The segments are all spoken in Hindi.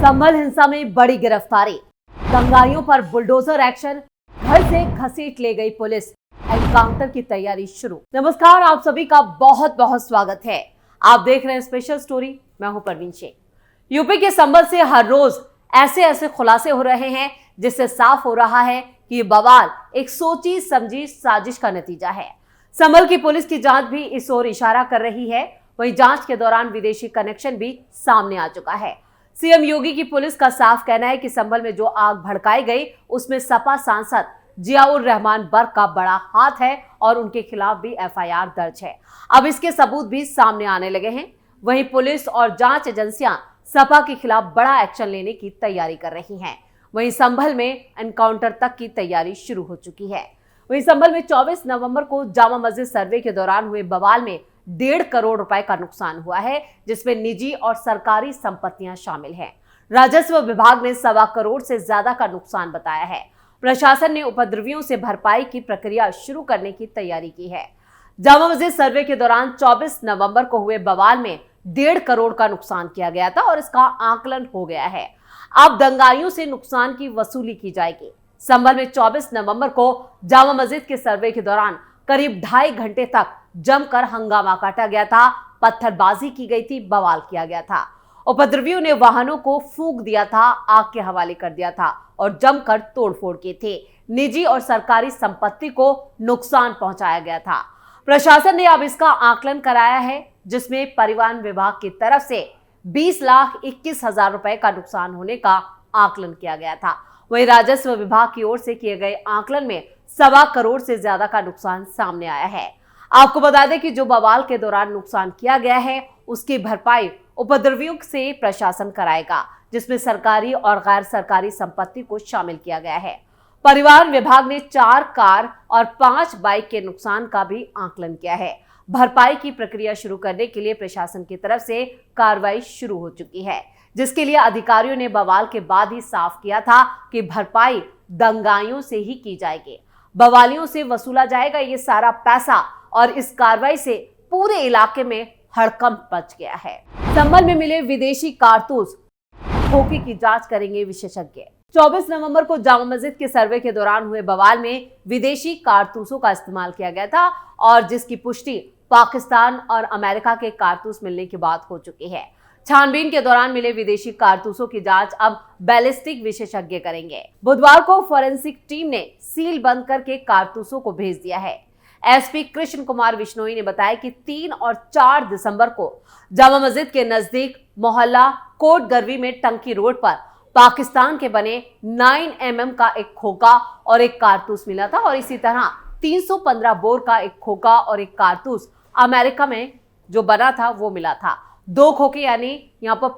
संभल हिंसा में बड़ी गिरफ्तारी, दंगाइयों पर बुलडोजर एक्शन, घर से घसीट ले गई पुलिस, एनकाउंटर की तैयारी शुरू। नमस्कार, आप सभी का बहुत बहुत स्वागत है। आप देख रहे हैं स्पेशल स्टोरी। मैं हूं परवीन शेख। यूपी के संभल से हर रोज ऐसे खुलासे हो रहे हैं जिससे साफ हो रहा है कि ये बवाल एक सोची समझी साजिश का नतीजा है। संभल की पुलिस की जांच भी इस ओर इशारा कर रही है। वहीं जांच के दौरान विदेशी कनेक्शन भी सामने आ चुका है। सीएम योगी की पुलिस का साफ कहना है कि संभल में जो आग भड़काई गई उसमें सपा सांसद जियाउर रहमान बर्क का बड़ा हाथ है और उनके खिलाफ भी एफआईआर दर्ज है। अब इसके सबूत भी सामने आने लगे हैं। वहीं पुलिस और जांच एजेंसियां सपा के खिलाफ बड़ा एक्शन लेने की तैयारी कर रही हैं। वहीं संभल में एनकाउंटर तक की तैयारी शुरू हो चुकी है। वहीं संभल में 24 नवंबर को जामा मस्जिद सर्वे के दौरान हुए बवाल में 1.5 करोड़ रुपए का नुकसान हुआ है, जिसमें निजी और सरकारी संपत्तियां शामिल हैं। राजस्व विभाग ने 1.25 करोड़ से ज्यादा का नुकसान बताया है। प्रशासन ने उपद्रवियों से भरपाई की प्रक्रिया शुरू करने की तैयारी की है। जामा मस्जिद सर्वे के दौरान 24 नवंबर को हुए बवाल में 1.5 करोड़ का नुकसान किया गया था और इसका आकलन हो गया है। अब दंगाइयों से नुकसान की वसूली की जाएगी। संभल में 24 नवंबर को जामा मस्जिद के सर्वे के दौरान करीब 2.5 घंटे तक जमकर हंगामा काटा गया था, पत्थरबाजी की गई थी, बवाल किया गया था। उपद्रवियों ने वाहनों को फूंक दिया था, आग के हवाले कर दिया था और जमकर तोड़फोड़ किए थे। निजी और सरकारी संपत्ति को नुकसान पहुंचाया गया था। प्रशासन ने अब इसका आकलन कराया है, जिसमें परिवहन विभाग की तरफ से 20,21,000 रुपए का नुकसान होने का आकलन किया गया था। वहीं राजस्व विभाग की ओर से किए गए आकलन में 1.25 करोड़ से ज्यादा का नुकसान सामने आया है। आपको बता दें कि जो बवाल के दौरान नुकसान किया गया है उसकी भरपाई उपद्रवियों से प्रशासन कराएगा, जिसमें सरकारी और गैर सरकारी संपत्ति को शामिल किया गया है। परिवहन विभाग ने 4 कार और 5 बाइक के नुकसान का भी आकलन किया है। भरपाई की प्रक्रिया शुरू करने के लिए प्रशासन की तरफ से कार्रवाई शुरू हो चुकी है, जिसके लिए अधिकारियों ने बवाल के बाद ही साफ किया था कि भरपाई दंगाइयों से ही की जाएगी। बवालियों से वसूला जाएगा ये सारा पैसा और इस कार्रवाई से पूरे इलाके में हड़कंप मच गया है। संभल में मिले विदेशी कारतूस, खोखे की जांच करेंगे विशेषज्ञ। 24 नवंबर को जामा मस्जिद के सर्वे के दौरान हुए बवाल में विदेशी कारतूसों का इस्तेमाल किया गया था और जिसकी पुष्टि पाकिस्तान और अमेरिका के कारतूस मिलने के बाद हो चुकी है। छानबीन के दौरान मिले विदेशी कारतूसों की जांच अब बैलिस्टिक विशेषज्ञ करेंगे। बुधवार को फोरेंसिक टीम ने सील बंद करके कारतूसों को भेज दिया है। एसपी कृष्ण कुमार बिश्नोई ने बताया कि 3 और 4 दिसंबर को जामा मस्जिद के नजदीक मोहल्ला कोट गरवी में टंकी रोड पर पाकिस्तान के बने 9mm का एक खोखा और एक कारतूस मिला था और इसी तरह 315 बोर का एक खोखा और एक कारतूस अमेरिका में जो बना था वो मिला था। 2 खोखे यानी यहाँ पर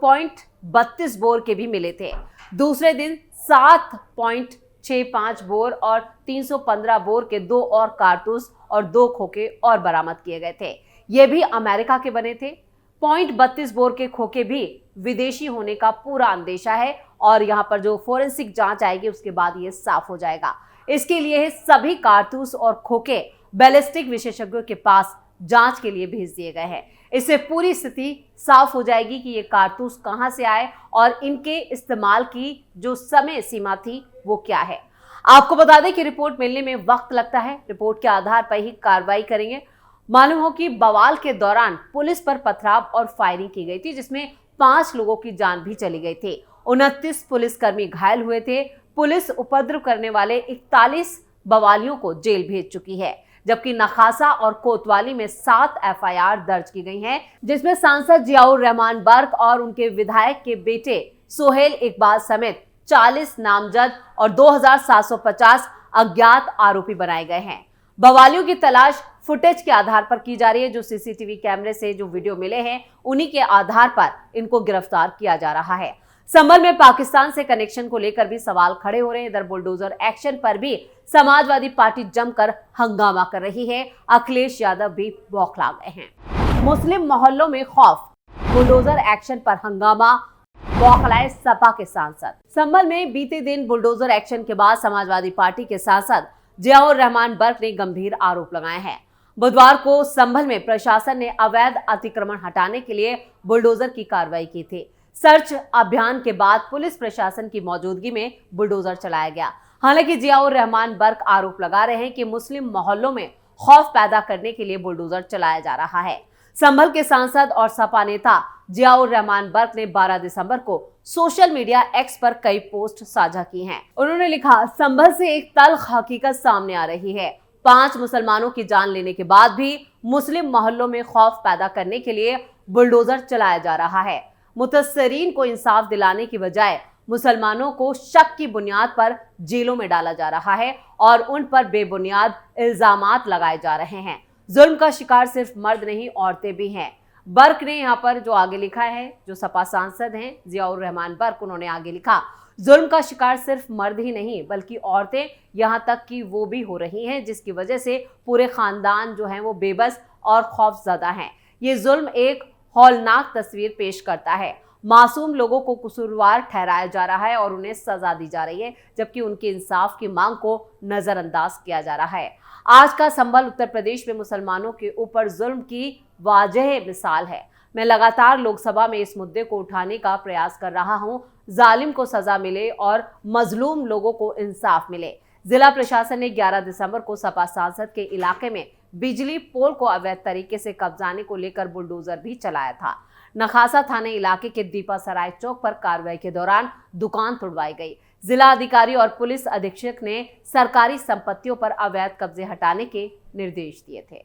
.32 बोर के भी मिले थे। दूसरे दिन 7.65 बोर और 315 बोर के 2 और कारतूस और 2 खोखे और बरामद किए गए थे। ये भी अमेरिका के बने थे। .32 बोर के खोखे भी विदेशी होने का पूरा अंदेशा है और यहाँ पर जो फोरेंसिक जांच आएगी उसके बाद ये साफ हो जाएगा। इसके लिए सभी कारतूस और खोखे बैलिस्टिक विशेषज्ञों के पास जांच के लिए भेज दिए गए हैं। इससे पूरी स्थिति साफ हो जाएगी कि ये कारतूस कहां से आए और इनके इस्तेमाल की जो समय सीमा थी वो क्या है। आपको बता दें कि रिपोर्ट मिलने में वक्त लगता है। रिपोर्ट के आधार पर ही कार्रवाई करेंगे। मालूम हो कि बवाल के दौरान पुलिस पर पथराव और फायरिंग की गई थी, जिसमें 5 लोगों की जान भी चली गई थी। 29 पुलिसकर्मी घायल हुए थे। पुलिस उपद्रव करने वाले 41 बवालियों को जेल भेज चुकी है, जबकि नखासा और कोतवाली में 7 एफआईआर दर्ज की गई हैं, जिसमें सांसद जियाउर रहमान बर्क और उनके विधायक के बेटे सोहेल इकबाल समेत 40 नामजद और 2750 अज्ञात आरोपी बनाए गए हैं। बवालियों की तलाश फुटेज के आधार पर की जा रही है। जो सीसीटीवी कैमरे से जो वीडियो मिले हैं उन्हीं के आधार पर इनको गिरफ्तार किया जा रहा है। संभल में पाकिस्तान से कनेक्शन को लेकर भी सवाल खड़े हो रहे हैं। इधर बुलडोजर एक्शन पर भी समाजवादी पार्टी जमकर हंगामा कर रही है। अखिलेश यादव भी बौखला गए हैं। मुस्लिम मोहल्लों में खौफ, बुलडोजर एक्शन पर हंगामा, बौखलाए सपा के सांसद। संभल में बीते दिन बुलडोजर एक्शन के बाद समाजवादी पार्टी के सांसद जियाउर रहमान बर्क ने गंभीर आरोप लगाए हैं। बुधवार को संभल में प्रशासन ने अवैध अतिक्रमण हटाने के लिए बुलडोजर की कार्रवाई की थी। सर्च अभियान के बाद पुलिस प्रशासन की मौजूदगी में बुलडोजर चलाया गया। हालांकि जियाउर रहमान बर्क आरोप लगा रहे हैं कि मुस्लिम मोहल्लों में खौफ पैदा करने के लिए बुलडोजर चलाया जा रहा है। संभल के सांसद और सपा नेता जियाउर रहमान बर्क ने 12 दिसंबर को सोशल मीडिया एक्स पर कई पोस्ट साझा की हैं। उन्होंने लिखा, संभल से एक तल्ख हकीकत सामने आ रही है। 5 मुसलमानों की जान लेने के बाद भी मुस्लिम मोहल्लों में खौफ पैदा करने के लिए बुलडोजर चलाया जा रहा है। मुतस्सरीन को इंसाफ दिलाने की बजाय मुसलमानों को शक की बुनियाद पर जेलों में डाला जा रहा है और उन पर बेबुनियाद इल्जामात लगाए जा रहे हैं। जुल्म का शिकार सिर्फ मर्द नहीं, औरतें भी हैं। बर्क ने यहाँ पर जो आगे लिखा है, जो सपा सांसद हैं जियाउर रहमान बर्क, उन्होंने आगे लिखा, जुल्म का शिकार सिर्फ मर्द ही नहीं बल्कि औरतें, यहाँ तक कि वो भी हो रही हैं, जिसकी वजह से पूरे खानदान जो हैं वो बेबस और खौफजदा हैं। ये जुल्म एक हौलनाक तस्वीर पेश करता है। मासूम लोगों को कसूरवार ठहराया जा रहा है और उन्हें सजा दी जा रही है, जबकि उनके इंसाफ की मांग को नजरअंदाज किया जा रहा है। आज का संभल उत्तर प्रदेश में मुसलमानों के ऊपर जुल्म की वाजह मिसाल है। मैं लगातार लोकसभा में इस मुद्दे को उठाने का प्रयास कर रहा हूं। जालिम को सजा मिले और मजलूम लोगों को इंसाफ मिले। जिला प्रशासन ने 11 दिसंबर को सपा सांसद के इलाके में बिजली पोल को अवैध तरीके से कब्जाने को लेकर बुलडोजर भी चलाया था। नखासा थाने इलाके के दीपा सराय चौक पर कार्रवाई के दौरान दुकान तोड़वाई गई। जिला अधिकारी और पुलिस अधीक्षक ने सरकारी संपत्तियों पर अवैध कब्जे हटाने के निर्देश दिए थे।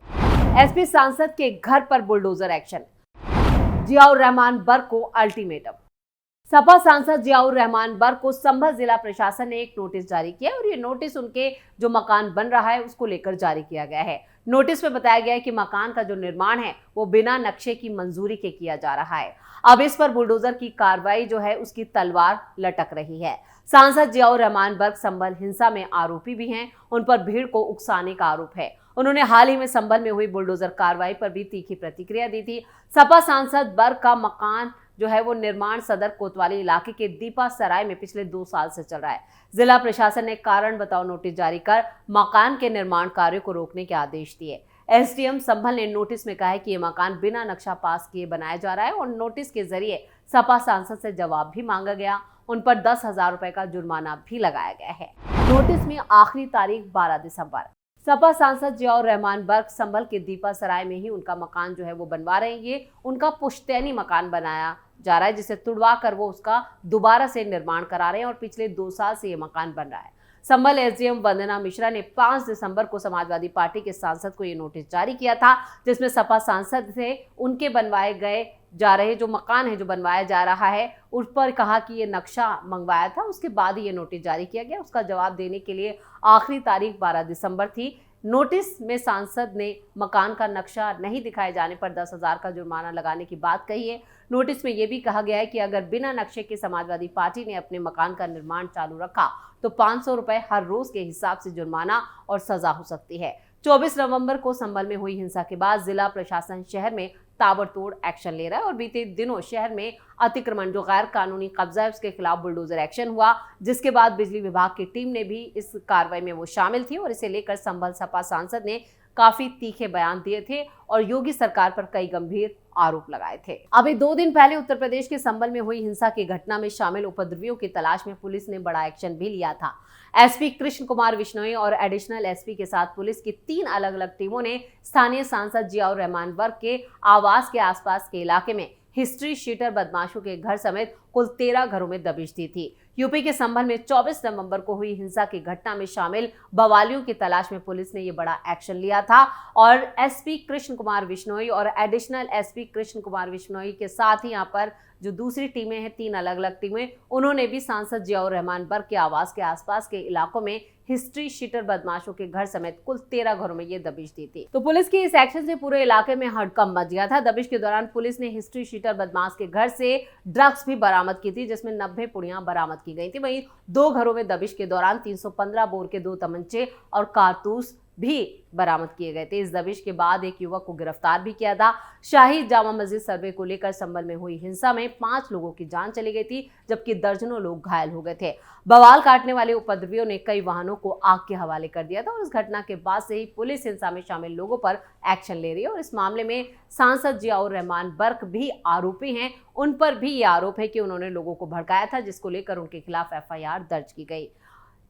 एसपी सांसद के घर पर बुलडोजर एक्शन, जियाउर रहमान बर्क को अल्टीमेटम। सपा सांसद जियाउर रहमान बर्क को संभल जिला प्रशासन ने एक नोटिस जारी किया और ये नोटिस उनके जो मकान बन रहा है उसको लेकर जारी किया गया है। नोटिस में बताया गया है कि मकान का जो निर्माण है वो बिना नक्शे की मंजूरी के किया जा रहा है। अब इस पर बुलडोजर की कार्रवाई जो है उसकी तलवार लटक रही है। सांसद जियाउर रहमान बर्क संभल हिंसा में आरोपी भी हैं। उन पर भीड़ को उकसाने का आरोप है। उन्होंने हाल ही में संभल में हुई बुलडोजर कार्रवाई पर भी तीखी प्रतिक्रिया दी थी। सपा सांसद बर्क का मकान जो है वो निर्माण सदर कोतवाली इलाके के दीपा सराय में पिछले 2 साल से चल रहा है। जिला प्रशासन ने कारण बताओ नोटिस जारी कर मकान के निर्माण कार्य को रोकने के आदेश दिए। एसडीएम संभल ने नोटिस में कहा है कि ये मकान बिना नक्शा पास किए बनाया जा रहा है और नोटिस के जरिए सपा सांसद से जवाब भी मांगा गया। उन पर 10,000 रुपए का जुर्माना भी लगाया गया है। नोटिस में आखिरी तारीख 12 दिसंबर। सपा सांसद जियाउर रहमान बर्क संभल के दीपा सराय में ही उनका मकान जो है वो बनवा रहे हैं। ये उनका पुश्तैनी मकान बनाया जा रहा है, जिसे तुड़वा कर वो उसका दोबारा से निर्माण करा रहे हैं और पिछले 2 साल से ये मकान बन रहा है। संभल एसडीएम वंदना मिश्रा ने 5 दिसंबर को समाजवादी पार्टी के सांसद को ये नोटिस जारी किया था, जिसमें सपा सांसद से उनके बनवाए गए जा रहे जो मकान है, जो बनवाया जा रहा है, उस पर कहा कि ये नक्शा मंगवाया था। उसके बाद ही ये नोटिस जारी किया गया। उसका जवाब देने के लिए आखिरी तारीख 12 दिसंबर थी। नोटिस में सांसद ने मकान का नक्शा नहीं दिखाए जाने पर 10,000 का जुर्माना लगाने की बात कही है। नोटिस में यह भी कहा गया है कि अगर बिना नक्शे के समाजवादी पार्टी ने अपने मकान का निर्माण चालू रखा तो 500 रुपए हर रोज के हिसाब से जुर्माना और सजा हो सकती है। 24 नवंबर को संभल में हुई हिंसा के बाद जिला प्रशासन शहर में ताबड़तोड़ एक्शन ले रहा है और बीते दिनों शहर में अतिक्रमण जो गैर कानूनी कब्जा है उसके खिलाफ बुलडोजर एक्शन हुआ, जिसके बाद बिजली विभाग की टीम ने भी इस कार्रवाई में वो शामिल थी और इसे लेकर संभल सपा सांसद ने काफी तीखे बयान दिए थे और योगी सरकार पर कई गंभीर आरोप लगाए थे। अभी 2 दिन पहले उत्तर प्रदेश के संभल में हुई हिंसा की घटना में शामिल उपद्रवियों की तलाश में पुलिस ने बड़ा एक्शन भी लिया था। एसपी कृष्ण कुमार विश्नोई और एडिशनल एसपी के साथ पुलिस की 3 अलग अलग टीमों ने स्थानीय सांसद जियाउर रहमान बर्क के आवास के आसपास के इलाके में हिस्ट्री शीटर बदमाशों के घर समेत कुल 13 घरों में दबिश दी थी। यूपी के संभल में 24 नवंबर को हुई हिंसा की घटना में शामिल बवालियों की तलाश में पुलिस ने ये बड़ा एक्शन लिया था और एसपी कृष्ण कुमार विश्नोई और एडिशनल एसपी कृष्ण कुमार विश्नोई के साथ ही यहाँ पर जो दूसरी टीमें हैं, 3 अलग अलग टीमें, उन्होंने भी सांसद जियाउर रहमान बर्क के आवास के आसपास के इलाकों में हिस्ट्री शीटर बदमाशों के घर समेत कुल 13 घरों में ये दबिश दी थी। तो पुलिस की इस एक्शन से पूरे इलाके में हड़कंप मच गया था। दबिश के दौरान पुलिस ने हिस्ट्री शीटर बदमाश के घर से ड्रग्स भी बरामद की थी, जिसमें 90 पुड़ियां बरामद की गई थी। वहीं 2 घरों में दबिश के दौरान 315 बोर के 2 तमंचे और कारतूस भी बरामद किए गए थे। इस दबिश के बाद एक युवक को गिरफ्तार भी किया था। शाही जामा मस्जिद सर्वे को लेकर संभल में हुई हिंसा में 5 लोगों की जान चली गई थी, जबकि दर्जनों लोग घायल हो गए थे। बवाल काटने वाले उपद्रवियों ने कई वाहनों को आग के हवाले कर दिया था और इस घटना के बाद से ही पुलिस हिंसा में शामिल लोगों पर एक्शन ले रही है और इस मामले में सांसद जियाउर रहमान बर्क भी आरोपी हैं। उन पर भी ये आरोप है कि उन्होंने लोगों को भड़काया था, जिसको लेकर उनके खिलाफ FIR दर्ज की गई।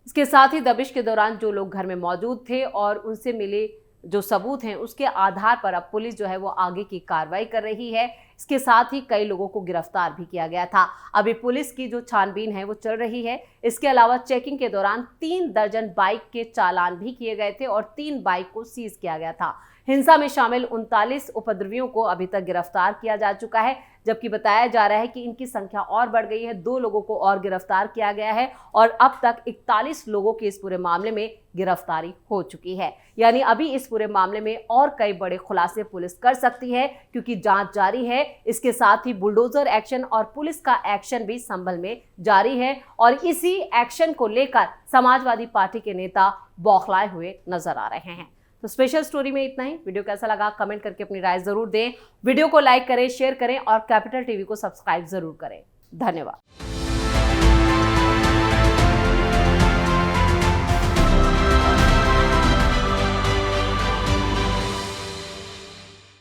इसके साथ ही दबिश के दौरान जो लोग घर में मौजूद थे और उनसे मिले जो सबूत हैं, उसके आधार पर अब पुलिस जो है वो आगे की कार्रवाई कर रही है। इसके साथ ही कई लोगों को गिरफ्तार भी किया गया था। अभी पुलिस की जो छानबीन है वो चल रही है। इसके अलावा चेकिंग के दौरान 3 दर्जन बाइक के चालान भी किए गए थे और 3 बाइक को सीज किया गया था। हिंसा में शामिल 39 उपद्रवियों को अभी तक गिरफ्तार किया जा चुका है, जबकि बताया जा रहा है कि इनकी संख्या और बढ़ गई है। 2 लोगों को और गिरफ्तार किया गया है और अब तक 41 लोगों की इस पूरे मामले में गिरफ्तारी हो चुकी है। यानी अभी इस पूरे मामले में और कई बड़े खुलासे पुलिस कर सकती है, क्योंकि जांच जारी है। इसके साथ ही बुलडोजर एक्शन और पुलिस का एक्शन भी संभल में जारी है और इसी एक्शन को लेकर समाजवादी पार्टी के नेता बौखलाए हुए नजर आ रहे हैं। तो स्पेशल स्टोरी में इतना ही। वीडियो कैसा लगा कमेंट करके अपनी राय जरूर दें। वीडियो को लाइक करें, शेयर करें और कैपिटल टीवी को सब्सक्राइब जरूर करें। धन्यवाद।